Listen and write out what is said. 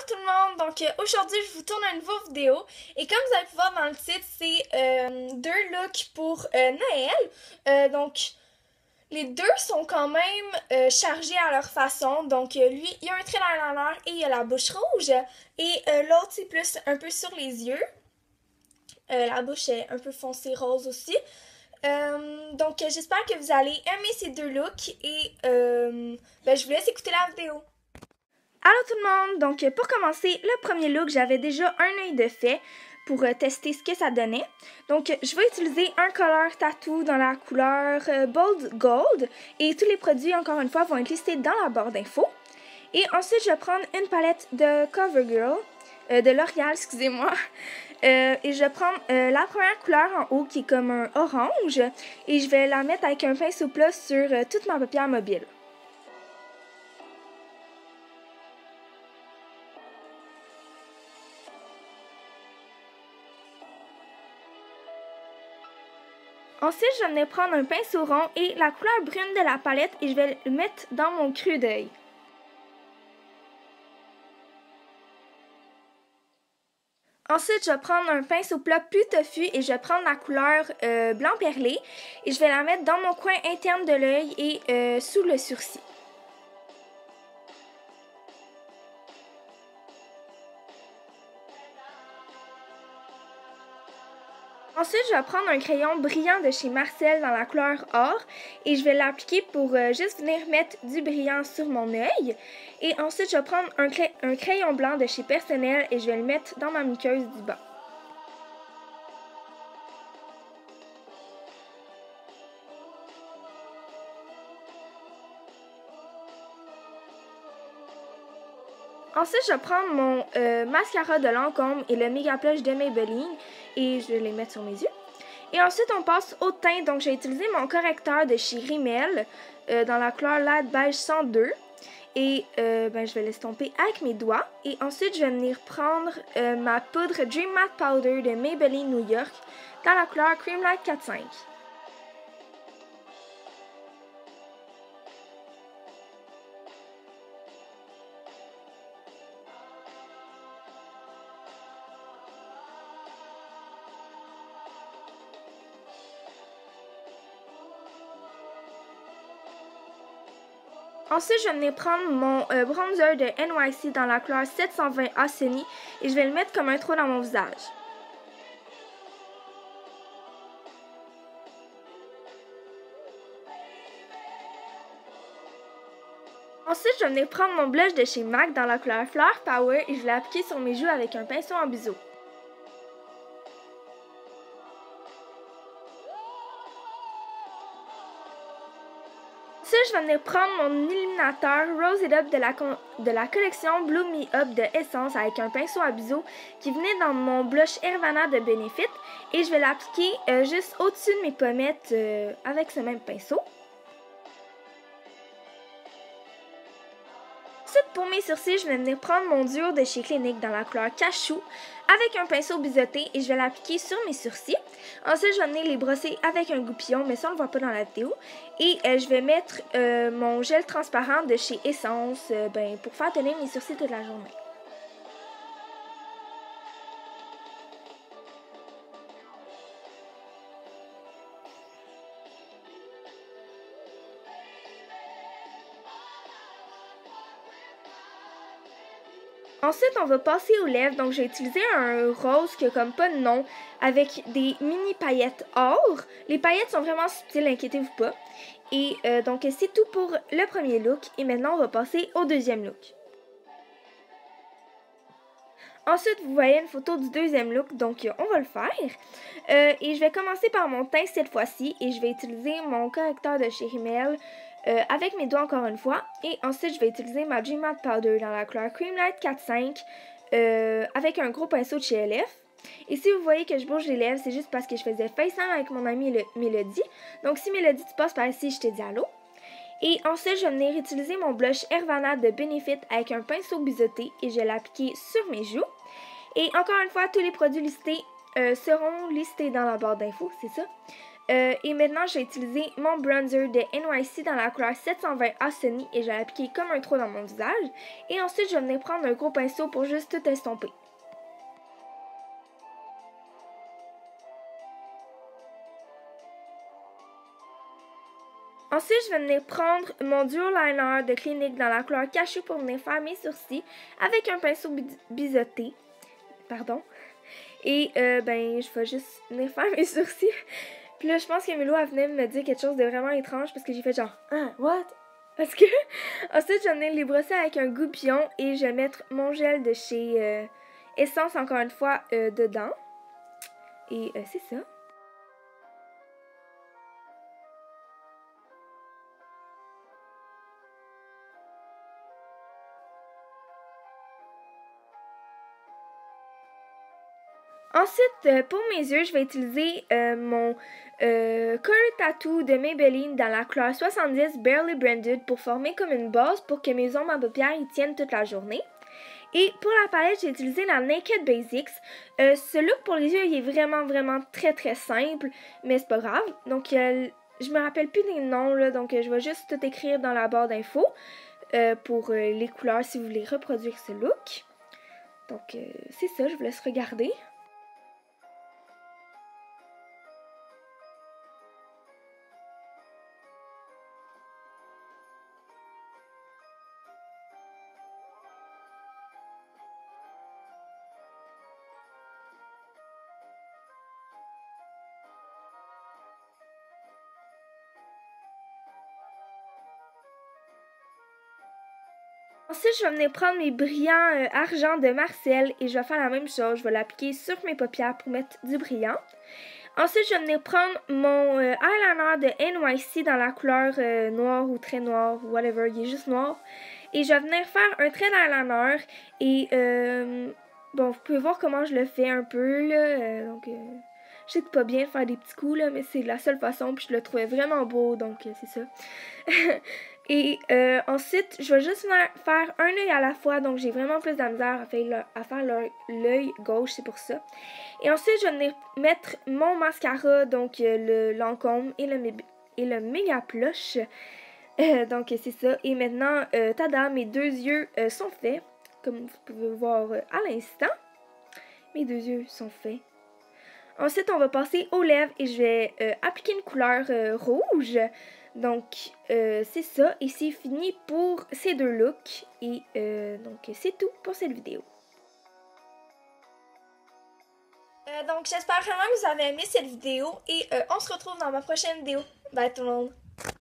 tout le monde! Donc aujourd'hui je vous tourne une nouvelle vidéo et comme vous allez pouvoir dans le titre, c'est deux looks pour Noël. Donc les deux sont quand même chargés à leur façon. Donc lui il a un trait dans la eyeliner et il a la bouche rouge et l'autre c'est plus un peu sur les yeux. La bouche est un peu foncée rose aussi. Donc j'espère que vous allez aimer ces deux looks et je vous laisse écouter la vidéo. Allô tout le monde! Donc pour commencer, le premier look, j'avais déjà un œil de fait pour tester ce que ça donnait. Donc je vais utiliser un color tattoo dans la couleur Bold Gold et tous les produits, encore une fois, vont être listés dans la barre d'infos. Et ensuite, je vais prendre une palette de CoverGirl, de L'Oréal, excusez-moi. Et je vais prendre la première couleur en haut qui est comme un orange et je vais la mettre avec un pinceau plat sur toute ma paupière mobile. Ensuite, je vais venir prendre un pinceau rond et la couleur brune de la palette et je vais le mettre dans mon creux d'œil. Ensuite, je vais prendre un pinceau plat plus touffu et je vais prendre la couleur blanc perlé et je vais la mettre dans mon coin interne de l'œil et sous le sourcil. Ensuite, je vais prendre un crayon brillant de chez Marcel dans la couleur or et je vais l'appliquer pour juste venir mettre du brillant sur mon œil. Et ensuite, je vais prendre un crayon blanc de chez Personnel et je vais le mettre dans ma muqueuse du bas. Ensuite, je vais prendre mon mascara de Lancôme et le Méga Plush de Maybelline et je vais les mettre sur mes yeux. Et ensuite, on passe au teint. Donc, j'ai utilisé mon correcteur de chez Rimmel dans la couleur Light Beige 102. Et je vais l'estomper avec mes doigts. Et ensuite, je vais venir prendre ma poudre Dream Matte Powder de Maybelline New York dans la couleur Cream Light 45. Ensuite, je vais venir prendre mon bronzer de NYC dans la couleur 720 Aceny et je vais le mettre comme un trou dans mon visage. Ensuite, je vais venir prendre mon blush de chez MAC dans la couleur Flower Power et je vais l'appliquer sur mes joues avec un pinceau en biseau. Ensuite, je vais venir prendre mon illuminateur Rose It Up de la collection Blue Me Up de Essence avec un pinceau à biseau qui venait dans mon blush Hervana de Benefit et je vais l'appliquer juste au-dessus de mes pommettes avec ce même pinceau. Ensuite, pour mes sourcils, je vais venir prendre mon duo de chez Clinique dans la couleur Cachou avec un pinceau biseauté et je vais l'appliquer sur mes sourcils. Ensuite, je vais venir les brosser avec un goupillon, mais ça on ne le voit pas dans la vidéo. Et je vais mettre mon gel transparent de chez Essence pour faire tenir mes sourcils toute la journée. Ensuite, on va passer aux lèvres. Donc, j'ai utilisé un rose qui a comme pas de nom avec des mini paillettes or. Les paillettes sont vraiment subtiles, inquiétez-vous pas. Et donc, c'est tout pour le premier look. Et maintenant, on va passer au deuxième look. Ensuite, vous voyez une photo du deuxième look, donc on va le faire. Et je vais commencer par mon teint cette fois-ci et je vais utiliser mon correcteur de chez Rimmel avec mes doigts encore une fois. Et ensuite, je vais utiliser ma Dream Matte Powder dans la couleur Cream Light 45 avec un gros pinceau de chez LF. Et si vous voyez que je bouge les lèvres, c'est juste parce que je faisais FaceTime avec mon amie Mélodie. Donc si Mélodie, tu passes par ici, je te dis allô. Et ensuite, je vais venir utiliser mon blush Hervana de Benefit avec un pinceau biseauté et je vais l'appliquer sur mes joues. Et encore une fois, tous les produits listés seront listés dans la barre d'infos, c'est ça. Et maintenant, je vais utiliser mon bronzer de NYC dans la couleur 720 Asoni et je vais l'appliquer comme un trou dans mon visage. Et ensuite, je vais venir prendre un gros pinceau pour juste tout estomper. Ensuite, je vais venir prendre mon duo liner de Clinique dans la couleur cachée pour venir faire mes sourcils avec un pinceau biseauté. Pardon. Et ben, je vais juste venir faire mes sourcils. Puis là, je pense que Milo, elle venait me dire quelque chose de vraiment étrange parce que j'ai fait genre, ah, what? Parce que ensuite, je vais venir les brosser avec un goupillon et je vais mettre mon gel de chez Essence, encore une fois, dedans. Et c'est ça. Ensuite, pour mes yeux, je vais utiliser mon Color Tattoo de Maybelline dans la couleur 70 Barely Branded pour former comme une base pour que mes ombres à paupières y tiennent toute la journée. Et pour la palette, j'ai utilisé la Naked Basics. Ce look pour les yeux, il est vraiment très simple, mais c'est pas grave. Donc, je me rappelle plus des noms, là, donc je vais juste tout écrire dans la barre d'infos pour les couleurs si vous voulez reproduire ce look. Donc, c'est ça, je vous laisse regarder. Ensuite, je vais venir prendre mes brillants argent de Marcel et je vais faire la même chose. Je vais l'appliquer sur mes paupières pour mettre du brillant. Ensuite, je vais venir prendre mon eyeliner de NYC dans la couleur noire ou très noire, whatever, il est juste noir. Et je vais venir faire un trait d'eyeliner et bon, vous pouvez voir comment je le fais un peu là. Je sais que c'est pas bien de faire des petits coups là, mais c'est la seule façon puis je le trouvais vraiment beau, donc c'est ça. Et ensuite, je vais juste faire un œil à la fois, donc j'ai vraiment plus de la misère à faire l'œil gauche, c'est pour ça. Et ensuite, je vais venir mettre mon mascara, donc le Lancôme et le Méga Plush. Donc c'est ça. Et maintenant, tada, mes deux yeux sont faits, comme vous pouvez voir à l'instant. Mes deux yeux sont faits. Ensuite, on va passer aux lèvres et je vais appliquer une couleur rouge. Donc, c'est ça. Et c'est fini pour ces deux looks. Et donc, c'est tout pour cette vidéo. Donc, j'espère vraiment que vous avez aimé cette vidéo. Et on se retrouve dans ma prochaine vidéo. Bye tout le monde!